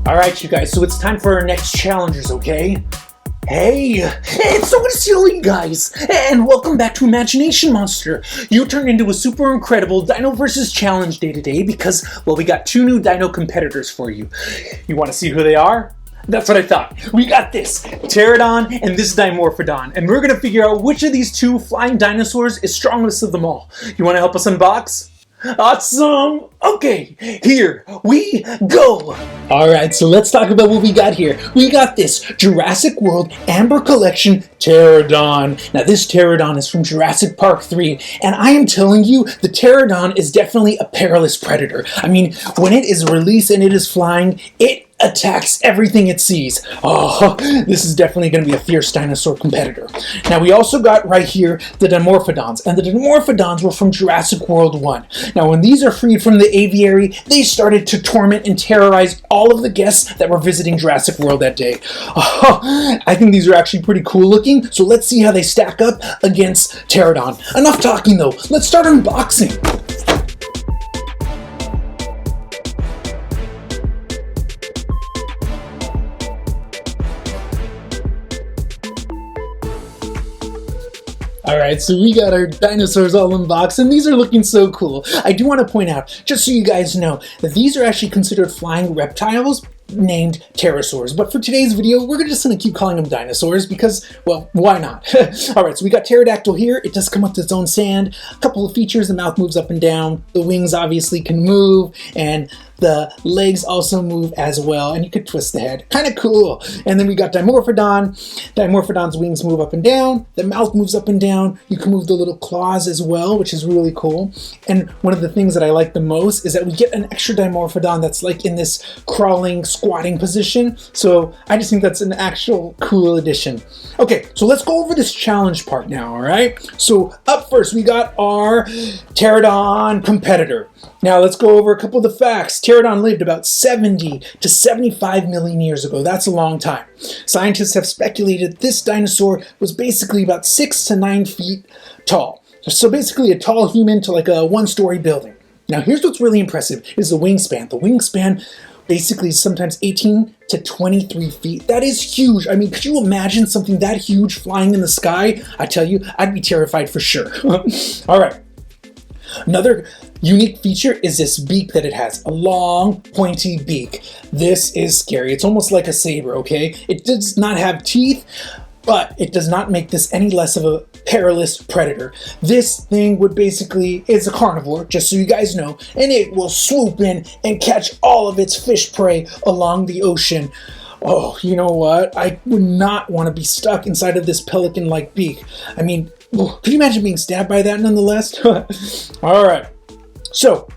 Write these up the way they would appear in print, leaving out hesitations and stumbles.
Alright, you guys, so it's time for our next challengers, okay? Hey, it's so good to see all you guys, and welcome back to Imagination Monster. You turned into a super incredible Dino versus Challenge day today because, well, we got two new dino competitors for you. You want to see who they are? That's what I thought. We got this Pteradon and this Dimorphodon, and we're going to figure out which of these two flying dinosaurs is strongest of them all. You want to help us unbox? Awesome! Okay, here we go! Alright, so let's talk about what we got here. We got this Jurassic World Amber Collection Pteradon. Now this Pteradon is from Jurassic Park 3, and I am telling you, the Pteradon is definitely a perilous predator. I mean, when it is released and it is flying, it attacks everything it sees. Oh, this is definitely going to be a fierce dinosaur competitor. Now we also got right here the Dimorphodons, and the Dimorphodons were from Jurassic World 1. Now when these are freed from the aviary, they started to torment and terrorize all of the guests that were visiting Jurassic World that day. Oh, I think these are actually pretty cool looking, so let's see how they stack up against Pteradon. Enough talking though, let's start unboxing. Alright, so we got our dinosaurs all unboxed, and these are looking so cool. I do want to point out, just so you guys know, that these are actually considered flying reptiles named pterosaurs. But for today's video, we're just going to keep calling them dinosaurs because, well, why not? Alright, so we got pterodactyl here. It does come with its own sand. A couple of features: the mouth moves up and down, the wings obviously can move, and the legs also move as well, and you could twist the head. Kind of cool. And then we got Dimorphodon. Dimorphodon's wings move up and down. The mouth moves up and down. You can move the little claws as well, which is really cool. And one of the things that I like the most is that we get an extra Dimorphodon that's like in this crawling, squatting position. So I just think that's an actual cool addition. Okay, so let's go over this challenge part now, all right? So up first, we got our Pteradon competitor. Now let's go over a couple of the facts. Pteradon lived about 70 to 75 million years ago. That's a long time. Scientists have speculated this dinosaur was basically about 6 to 9 feet tall. So basically a tall human to like a one-story building. Now here's what's really impressive is the wingspan. The wingspan basically is sometimes 18 to 23 feet. That is huge. I mean, could you imagine something that huge flying in the sky? I tell you, I'd be terrified for sure. All right. Another unique feature is this beak that it has, a long, pointy beak. This is scary. It's almost like a saber, okay? It does not have teeth, but it does not make this any less of a perilous predator. This thing would basically, is a carnivore, just so you guys know, and it will swoop in and catch all of its fish prey along the ocean. Oh, you know what? I would not want to be stuck inside of this pelican-like beak. I mean, could you imagine being stabbed by that nonetheless? All right, so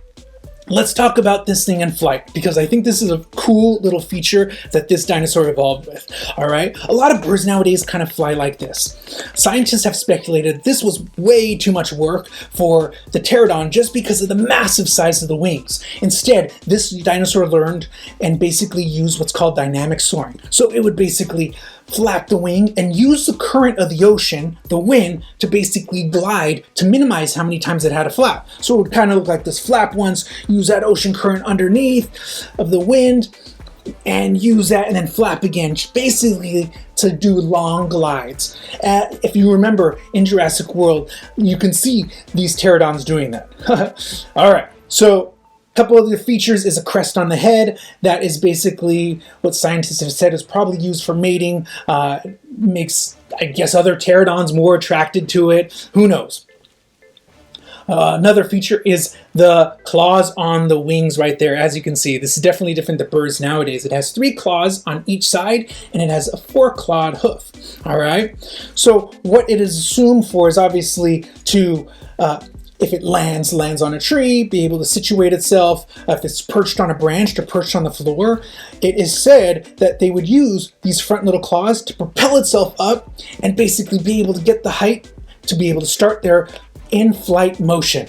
let's talk about this thing in flight because I think this is a cool little feature that this dinosaur evolved with. All right, a lot of birds nowadays kind of fly like this. Scientists have speculated this was way too much work for the Pterodon just because of the massive size of the wings. Instead, this dinosaur learned and basically used what's called dynamic soaring. So it would basically flap the wing and use the current of the ocean, the wind, to basically glide to minimize how many times it had to flap. So it would kind of look like this: flap once, use that ocean current underneath of the wind, and use that and then flap again, basically to do long glides. If you remember in Jurassic World, you can see these pterodons doing that. All right, so a couple of the features is a crest on the head. That is basically what scientists have said is probably used for mating. Makes, I guess, other pterodons more attracted to it. Who knows? Another feature is the claws on the wings right there. As you can see, this is definitely different to birds nowadays. It has 3 claws on each side, and it has a 4-clawed hoof. All right. So what it is assumed for is obviously to if it lands on a tree, be able to situate itself. If it's perched on a branch, to perch on the floor. It is said that they would use these front little claws to propel itself up and basically be able to get the height to be able to start their in flight motion.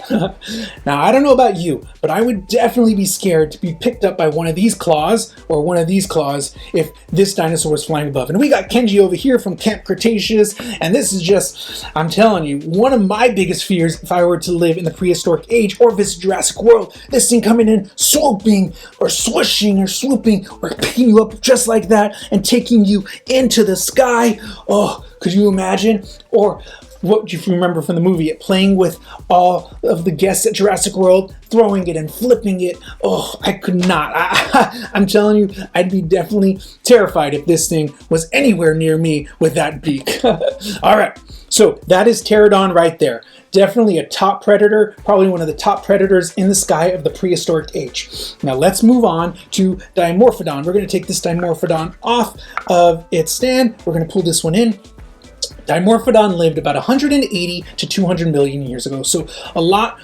Now, I don't know about you, but I would definitely be scared to be picked up by one of these claws or one of these claws if this dinosaur was flying above. And we got Kenji over here from Camp Cretaceous, and this is just, I'm telling you, one of my biggest fears if I were to live in the prehistoric age or visit Jurassic World. This thing coming in, swooping or swooshing or swooping or picking you up just like that and taking you into the sky. Oh, could you imagine? Or what if you remember from the movie, it playing with all of the guests at Jurassic World, throwing it and flipping it. Oh, I could not. I'm telling you, I'd be definitely terrified if this thing was anywhere near me with that beak. All right, so that is Pteradon right there. Definitely a top predator, probably one of the top predators in the sky of the prehistoric age. Now let's move on to Dimorphodon. We're going to take this Dimorphodon off of its stand. We're going to pull this one in. Dimorphodon lived about 180 to 200 million years ago, so a lot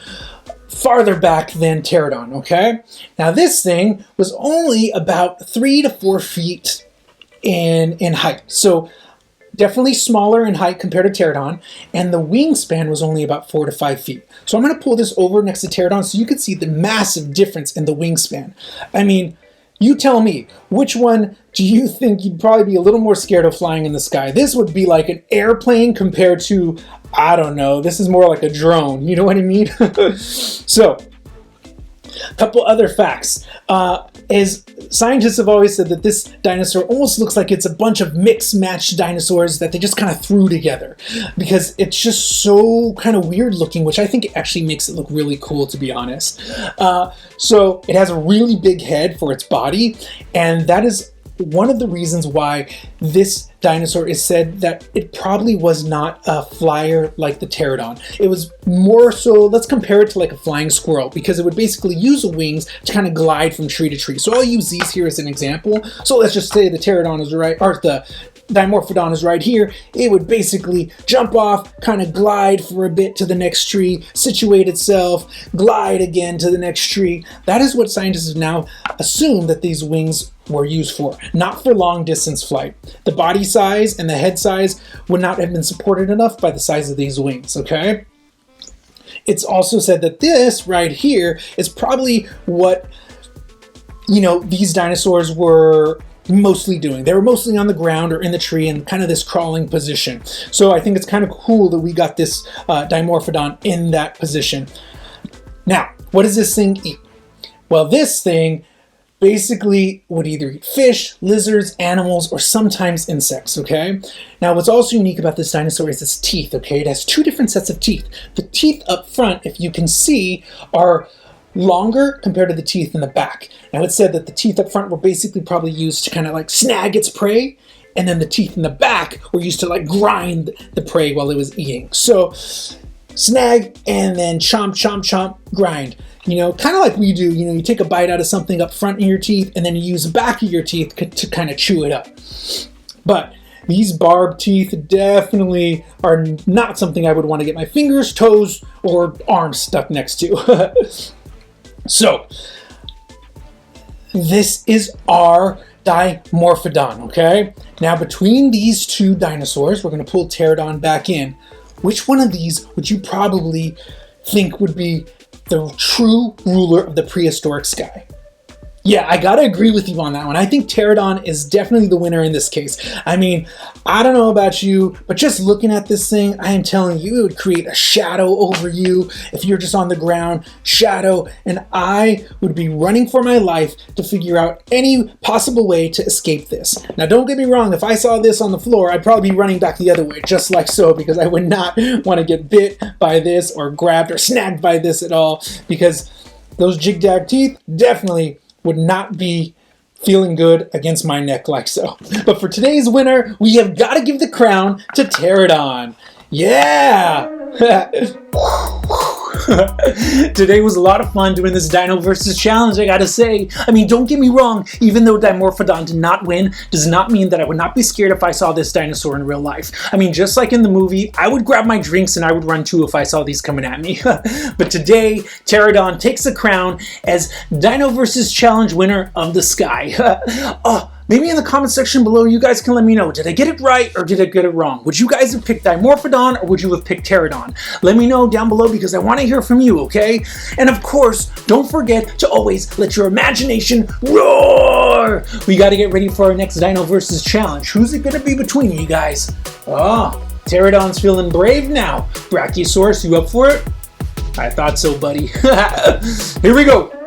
farther back than Pteradon, okay? Now this thing was only about 3 to 4 feet in height, so definitely smaller in height compared to Pteradon, and the wingspan was only about 4 to 5 feet. So I'm going to pull this over next to Pteradon so you can see the massive difference in the wingspan. I mean, you tell me, which one do you think you'd probably be a little more scared of flying in the sky? This would be like an airplane compared to, I don't know, this is more like a drone. You know what I mean? So, a couple other facts. Is scientists have always said that this dinosaur almost looks like it's a bunch of mixed-matched dinosaurs that they just kind of threw together because it's just so kind of weird looking, which I think actually makes it look really cool, to be honest. So it has a really big head for its body, and that is one of the reasons why this dinosaur is said that it probably was not a flyer like the Pterodon. It was more so, let's compare it to like a flying squirrel, because it would basically use the wings to kind of glide from tree to tree. So I'll use these here as an example. So let's just say the Pterodon is right, or the Dimorphodon is right here. It would basically jump off, kind of glide for a bit to the next tree, situate itself, glide again to the next tree. That is what scientists have now assumed that these wings were used for, not for long distance flight. The body size and the head size would not have been supported enough by the size of these wings, okay? It's also said that this right here is probably what, you know, these dinosaurs were mostly doing. They were mostly on the ground or in the tree in kind of this crawling position. So I think it's kind of cool that we got this Dimorphodon in that position. Now, what does this thing eat? Well, this thing basically would either eat fish, lizards, animals, or sometimes insects, okay? Now, what's also unique about this dinosaur is its teeth, okay? It has two different sets of teeth. The teeth up front, if you can see, are longer compared to the teeth in the back. Now, it's said that the teeth up front were basically probably used to kind of like snag its prey, and then the teeth in the back were used to like grind the prey while it was eating. So, snag and then chomp, chomp, chomp, grind. You know, kind of like we do, you know, you take a bite out of something up front in your teeth and then you use the back of your teeth to kind of chew it up. But these barbed teeth definitely are not something I would want to get my fingers, toes, or arms stuck next to. So, this is our Dimorphodon, okay? Now, between these two dinosaurs, we're going to pull Pterodon back in. Which one of these would you probably think would be the true ruler of the prehistoric sky? Yeah, I gotta agree with you on that one. I think Pterodon is definitely the winner in this case. I mean, I don't know about you, but just looking at this thing, I am telling you, it would create a shadow over you if you're just on the ground, shadow, and I would be running for my life to figure out any possible way to escape this. Now, don't get me wrong, if I saw this on the floor, I'd probably be running back the other way, just like so, because I would not want to get bit by this or grabbed or snagged by this at all, because those jig-jag teeth definitely would not be feeling good against my neck like so. But for today's winner, we have got to give the crown to Pterodon. Yeah! Today was a lot of fun doing this Dino versus challenge, I gotta say. I mean, don't get me wrong, even though Dimorphodon did not win, does not mean that I would not be scared if I saw this dinosaur in real life. I mean, just like in the movie, I would grab my drinks and I would run too if I saw these coming at me. But today, Pterodon takes the crown as Dino versus challenge winner of the sky. Oh, Maybe in the comment section below, you guys can let me know, did I get it right or did I get it wrong? Would you guys have picked Dimorphodon or would you have picked Pteradon? Let me know down below because I want to hear from you, okay? And of course, don't forget to always let your imagination roar! We got to get ready for our next Dino Versus challenge. Who's it going to be between you guys? Oh, Pterodon's feeling brave now. Brachiosaurus, you up for it? I thought so, buddy. Here we go.